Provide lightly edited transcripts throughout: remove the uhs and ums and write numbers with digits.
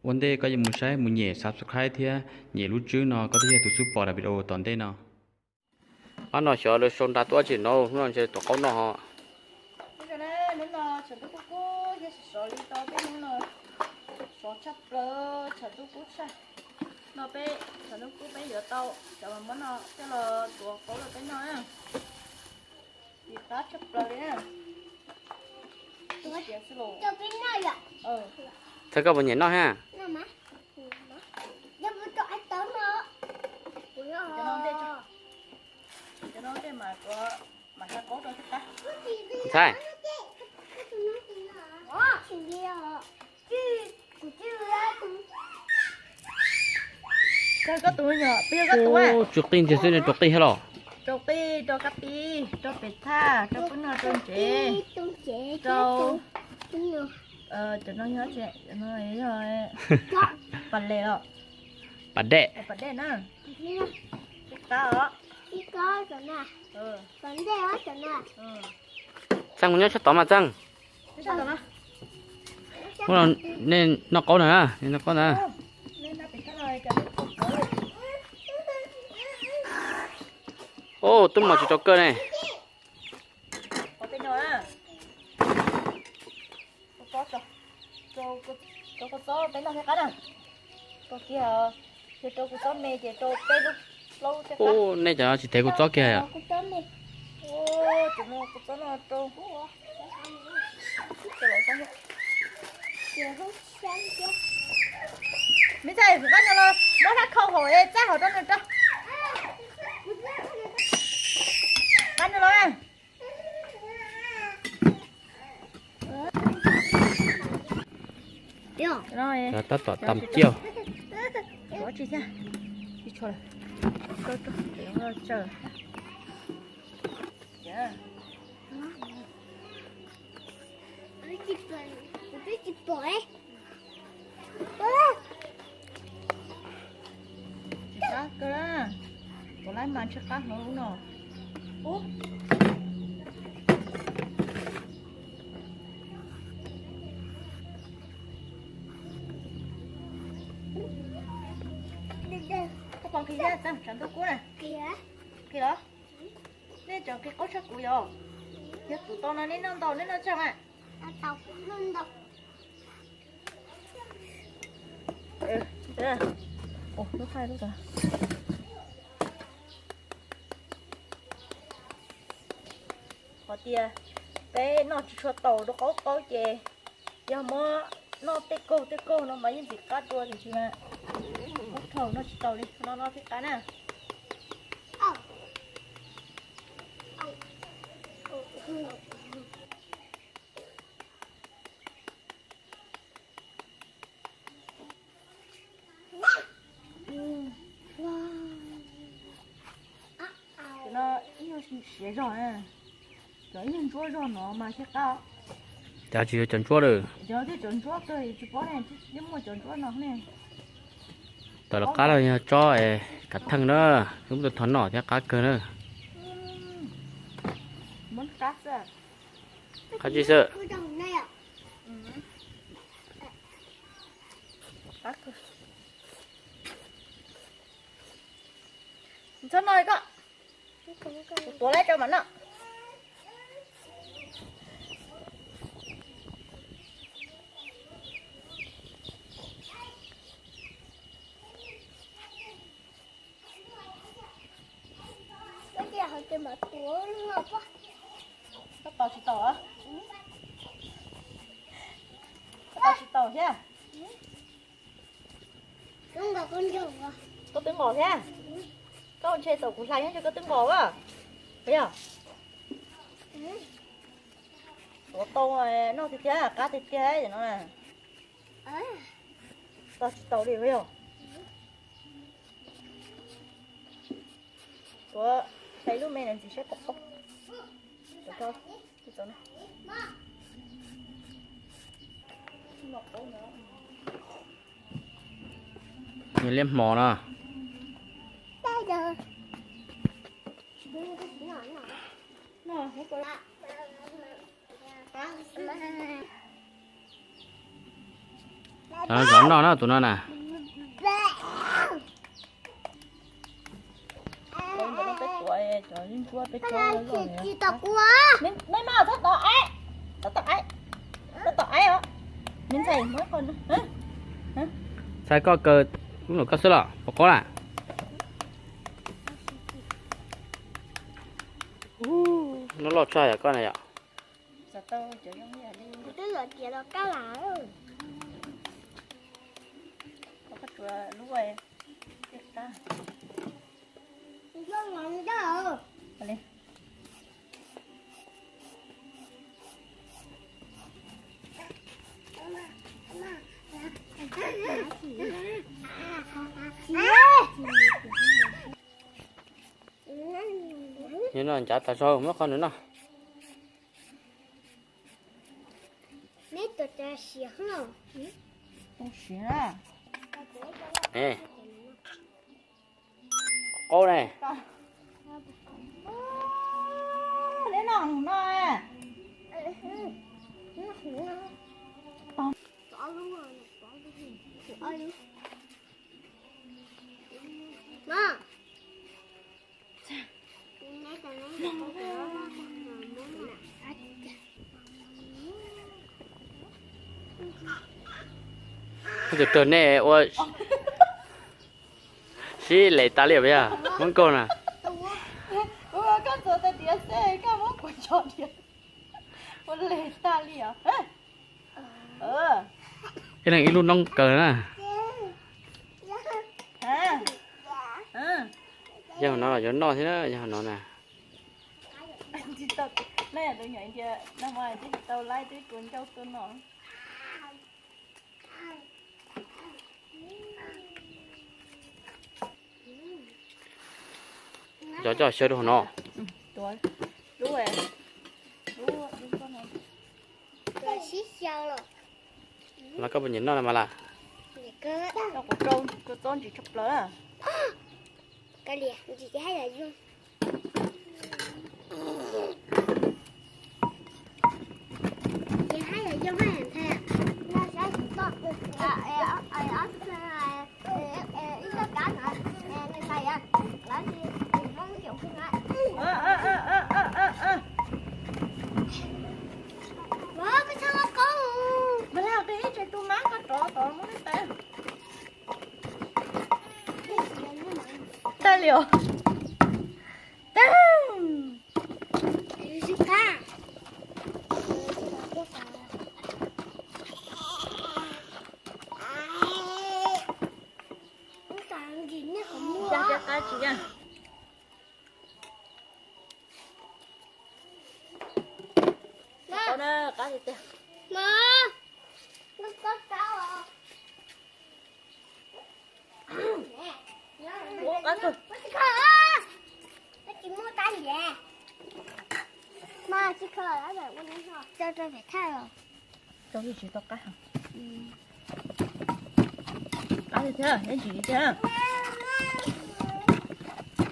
vấn đề có gì muốn sai muốn nhẹ subscribe thì nhẹ lúc trước nó có thể tụi support là video toàn đây nó anh nói sợ là son đã tua chỉ nó sẽ tụi con nó họ cái này nó là chả tôi cố cái sợi to bên nó là sợi chắp lơ chả tôi cố sai nó bé chả tôi cố bé giờ tao chả mà món nó cái là tụi cố là cái nó á thì cá chắp lơ đấy á tôi chỉ sẽ lộ cho bên này ạ thế có bao nhiêu nó ha nó má nó muốn cho anh tớ nó cho nó đây mà sao cố đâu tất cả sai cái có tuổi nhở bây giờ có tuổi chuột tin thì sẽ chuột tin hello cho pi cho cà pi cho bệt tha cho bún nó trơn chế cho cho nó nhớ chế cho nó ấy rồi bật lẹ rồi bật đệ bật đèn á cái cá đó có rồi nè vấn đề đó rồi nè sang muốn nhớ cho tóm mà sang cái sao đó không là nên nó có nữa nên nó có nữa nên nó bị cái này cho nó ô tôi mà chỉ cho cơ này có tên rồi á có cho tên nó cái cá này có kia thì tôi cũng có mẹ thì tôi tên lúc lâu chắc ô này chả chỉ thấy của chó kia à ô tụi nó cũng có nó tôi mấy thầy phải bắt nó nó đã không hỏi chắc hỏi nó cho bắt nó rồi rồi là tao tầm chiều có chị nha đi cho để nó chờ dạ cá cơ đó có lấy mà chắc cá nữa đúng không ủa có con kia ra xem chẳng tôi cú này kia đó đây chọn cái cốt sắc của rồi giờ tụi tao nó nên nó chẳng à tao cũng lên đọc thế à ồ lúc hai lúc rồi họ tia bé nó chỉ cho tàu nó có chè giờ mà nó tê cô nó mấy những việc cá đua thì chứ mà nó thầu nó chỉ tàu đi nó thích cá nè nó yêu xế rồi à rồi nhìn chúa rồi nó mà sẽ cao chả chỉ chọn chúa rồi giờ thì chọn chúa rồi chỉ có này nhưng mà chọn chúa nó này tao là cá là cho cả thằng đó chúng tôi thoát nỏ theo cá cơ nữa muốn cá sao cá gì sợ cá cơ sao nói có tôi lấy cho mình ạ mà túa ngọc á các tàu chỉ tàu á các tàu chỉ tàu chứ không có con rồng à có tiếng bò thế các con chơi tàu cũng sai hết cho có tiếng bò á thấy không có tàu này nó thịt chứ cá thịt chứ thì nó là tàu chỉ tàu đi thấy không có thấy lúc mẹ làm gì sẽ cọc cọc được thôi cái chỗ này nhìn liếm mò nè đây rồi nó hết rồi đây Nó gió nó tụi nó nè. Con nó bé tuổi cho nên chua bé chua rồi Chị tao quá. nên nên mà rất to ấy rất to ấy á nên thầy mới con hả Sai có cơ cũng là có số lọ, có là. Nó lọt trai à con này ạ. sao tao cho giống như là đi Tôi giờ chị là cá lạ rồi. có cái chùa lúa ấy chết ta Nó ngon đó. đi lên Nhưng nó chả tại sao mất con nữa nó. Mấy tụi ta xỉa không? không xỉa à Nè. Cô này. để nòng nó à Bỏ luôn rồi, bỏ luôn. Bỏ luôn. Má. Mấy tụi nó có cái đó nó muốn nè. Từ từ nè, ôi. Xí lấy ta liệu bây giờ. Muốn cô nè. cái chỗ ta tiền xe cái món của cho tiền một lệ ta liền Cái này luôn nông cờ nè. Giờ nó là gió nó thế đó, giờ nó nè. chị tao này là tôi nhận chưa năm ngoài chị tao lấy tới cuốn châu tôi nó Gió cho sơ đồ nó. tuổi đúng rồi đúng con này Rồi xí xao rồi. Nó có bệnh nhân nó là mà là. Để cơ đó. nó có trâu có tôn chỉ chụp lớn à Cái lìa, chị cái hay là dương. Chị hay là dương hay là thế à? Nó sẽ tốt được. Ít tất cả nữa. Nên này à. Đó thì mong kiểu không ai. Wow, cái sao nó có. mà làm đi cho tôi má có trọ trọ muốn đi tay tay liều tay cha cha chị nha con ơi cá gì thế Má, nó có cao à? mua cá thôi Má chị khờ á. Nó chỉ mua tay về. Má chị khờ đã rồi, con đến rồi. Cho tôi phải thay rồi. cho chị tao cá hả cá gì thế đến chị thế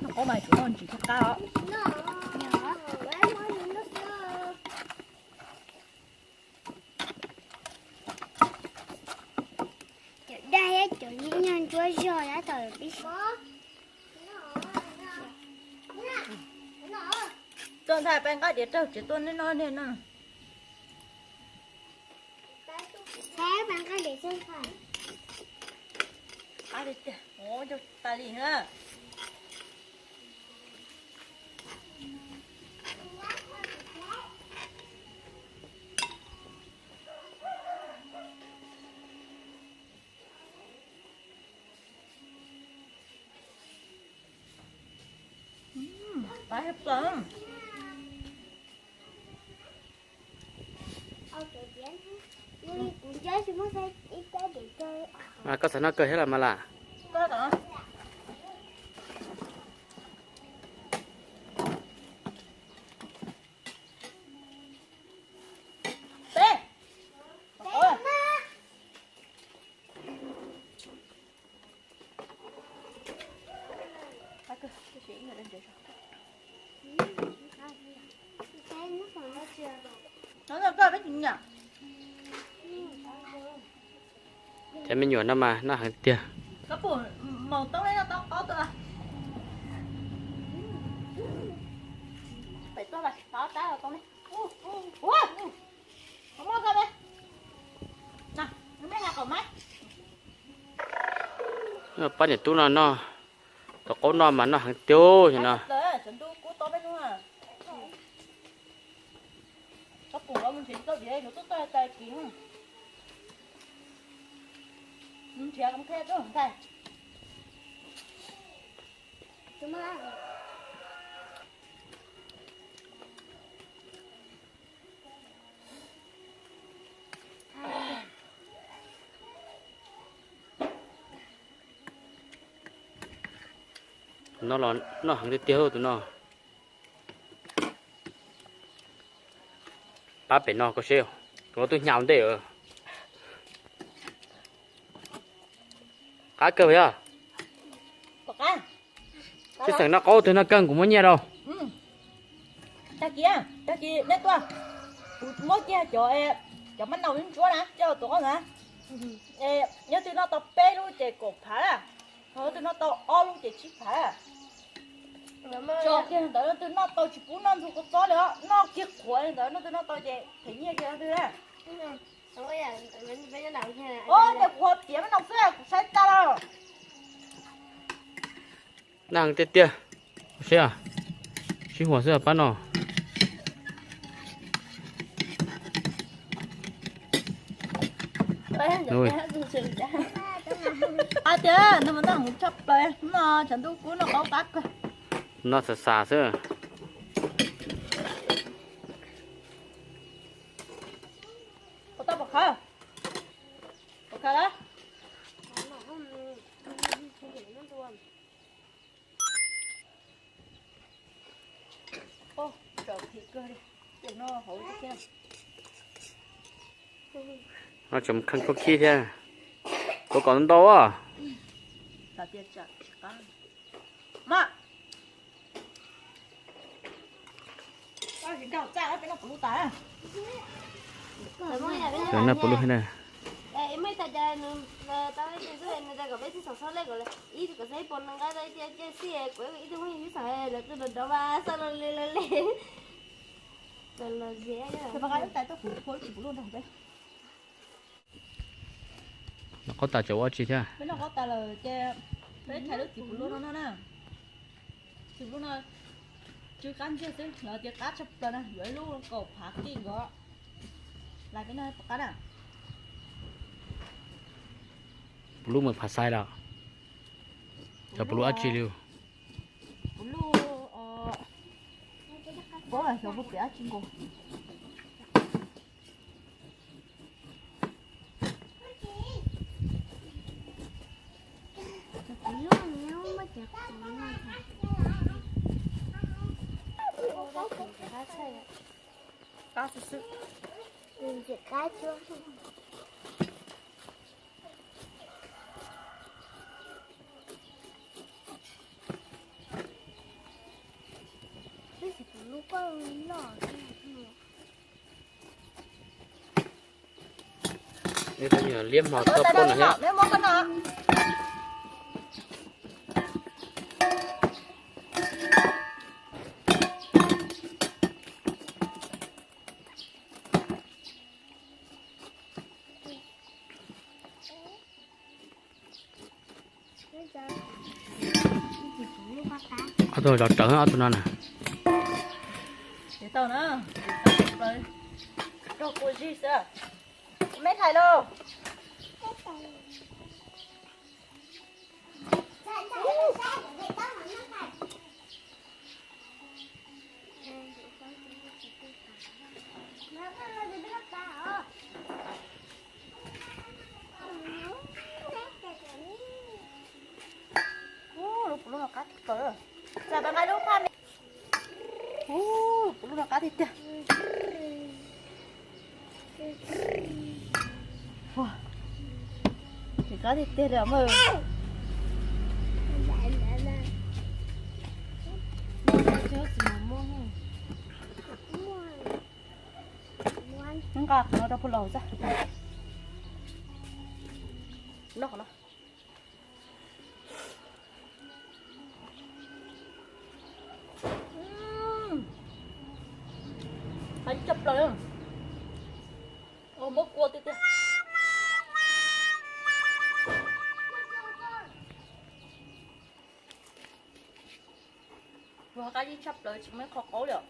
nó có bài chủ con chị tao cá đó Nó nhỏ, bé mới nhìn nó cơ. Đây á, chỗ những nhân chúa rồi đã thời biết. tuần thầy bên cái điện trâu chỉ tuần đến nó nên nó Thế bạn có để xem phải. cá gì thế ôi cho ta đi nữa phải không Nhưng cũng chơi thì mới phải ít cái để chơi. À, có sẵn nó cơ hết là mà là. có đó Tê ôi cái chị người lên chơi Cái nó còn nó chưa rồi. nó là coi với chị nhỉ Chả mình nhỏ nó mà nó hàng tiền. Có bùn màu tóc đấy nó tóc có tựa. Phải tôi là đó trái vào tóc đi. Ủa, không có ra đây. Nè, nó mấy hạt còn mấy. Bắt nhật tú nó tao có nó mà nó hàng tiêu thì nó. Đấy,ฉันดูกูตอบไม่รู้อ่ะก็ปลูกแล้วมันถึงต้นใหญ่หนูต้องใจกินมันเสียกำแค่ตัวของใคร Đúng không? Nó hàng tiêu tụi nó. Ba bên nó có siêu, có tôi nhào để ở. Cá cơ vậy à? Có cá. Chứ thằng nó có thì nó cân cũng muốn nhẹ đâu. Ta kia, nét qua. Mới kia cho bắt đầu đến chúa nè, cho tụi con nè. Nhớ tụi nó tao bê luôn để cổ phá à. Thôi tụi nó tao o luôn để chích phá à. Cho kia đỡ tụi nó tao chỉ bún non thôi có gió nữa, nó kia khổ nên đỡ nó tụi nó tao để thấy nhẹ kia tụi nè. Không có giờ mình phải làm thế này. Ôi, để khổ tía nó sẽ sai ta đâu. Nó hàng tiêu. Xem à? Chứหัวเสื้อปั้นเนาะ Rồi. À tía, nó mà đang chấp đây, nó chẳng đủ cú nó có cắt cơ. Nó xả xưa. Có tao bọc khá. Bọc khá đó. Ô, trời thịt cơ đi. Để nó hổ cho xem. Nó chấm khăn có khí thế. Tôi còn đâu à? Tao tiết chặt cá. Mà. Tao chỉ đào ra cái nó phụ tái à. Rồi nó bự hơn này. Mấy ta chơi tao ấy chơi này ta gặp mấy thứ sầu lấy gọi là ý thì có thấy bọn nó cái chơi xe của ý tôi không hiểu sao là tôi đợt đó ba sao nó lên là dễ Thì đó. bà gái tại tao phụ khối chỉ phụ luôn đâu đấy. Nó có tà chỗ chi thế? Mấy nó có ta là chơi đấy thay được chỉ phụ luôn nó nè. Chỉ phụ nó chưa cắn chưa xí, nó chơi cá chập rồi nè, với luôn cổ phá kinh đó. Lại cái này cá à? Bulu mà phá sai đâu. Cho bulu ăn chi liu. Bulu có là cho bút bé chim cô. Cá sứ sứ. Mình chỉ cái chưa. Lúc có lò Đây là nhiều liêm màu top Đây con đây này. nếu món cái nào? Thôi đọt trứng ở tụi nó nè. Để tao nữa. Rồi. Cho cô gì sao? Mấy thầy đâu? Lúc nó cắt cỡ. Giờ bà ngay lúc tham đi. Lúc nó cắt thịt kìa. Thì cá thịt tê rồi mà. Không có, nó đâu có lẩu ra. nó nó anh chụp rồi ô bốc cua tít tít vừa cái gì chụp rồi chỉ mới khó cố được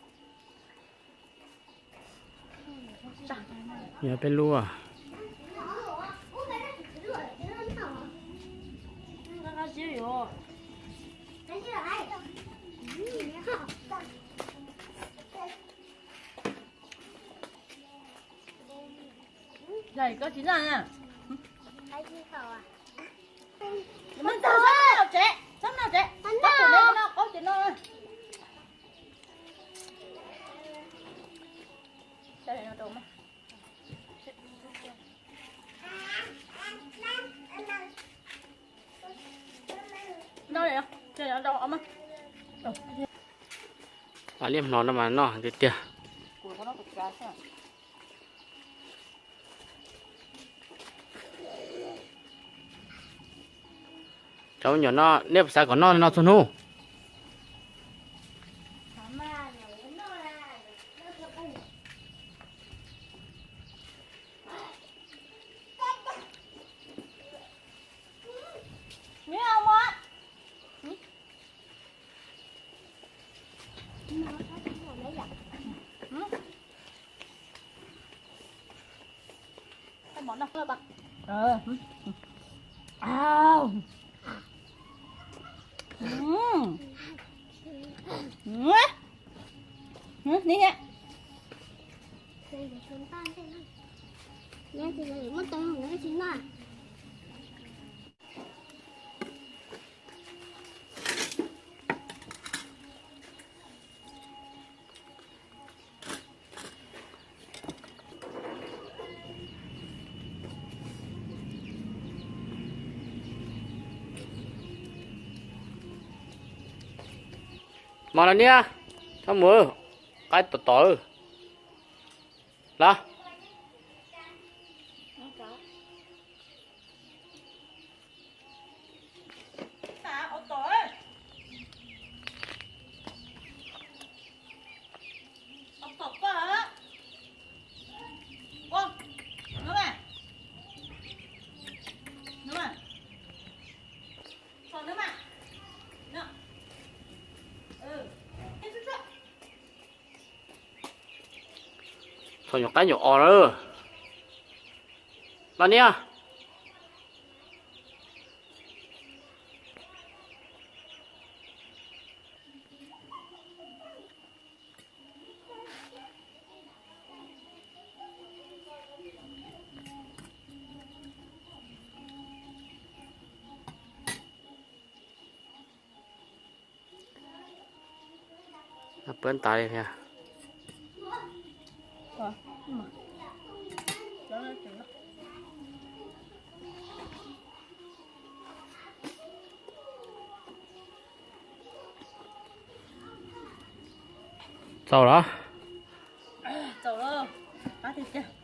giờ bên lúa nó dữ rồi này có chín ra nha mình sao nào trẻ sắp nào trẻ bắt của nó có chuyện nó đây nó đồ mà đâu vậy chơi nó đâu ông á bà liêm nó mà nó cái tia của nó cực giá sao cháu nhỏ nó nếp sao có nó xuân hú nghe không á cái món nào bạc ao đi nha Nghe thì lại mất tay không, nghe chính là mà là nia sao mưa cái tổ là ô tối ông cọc quá hả con đúng à đúng à còn nữa mà nữa thôi nhọc cái nhọc o nữa là nia bên tay nè sau đó走了，拿铁去。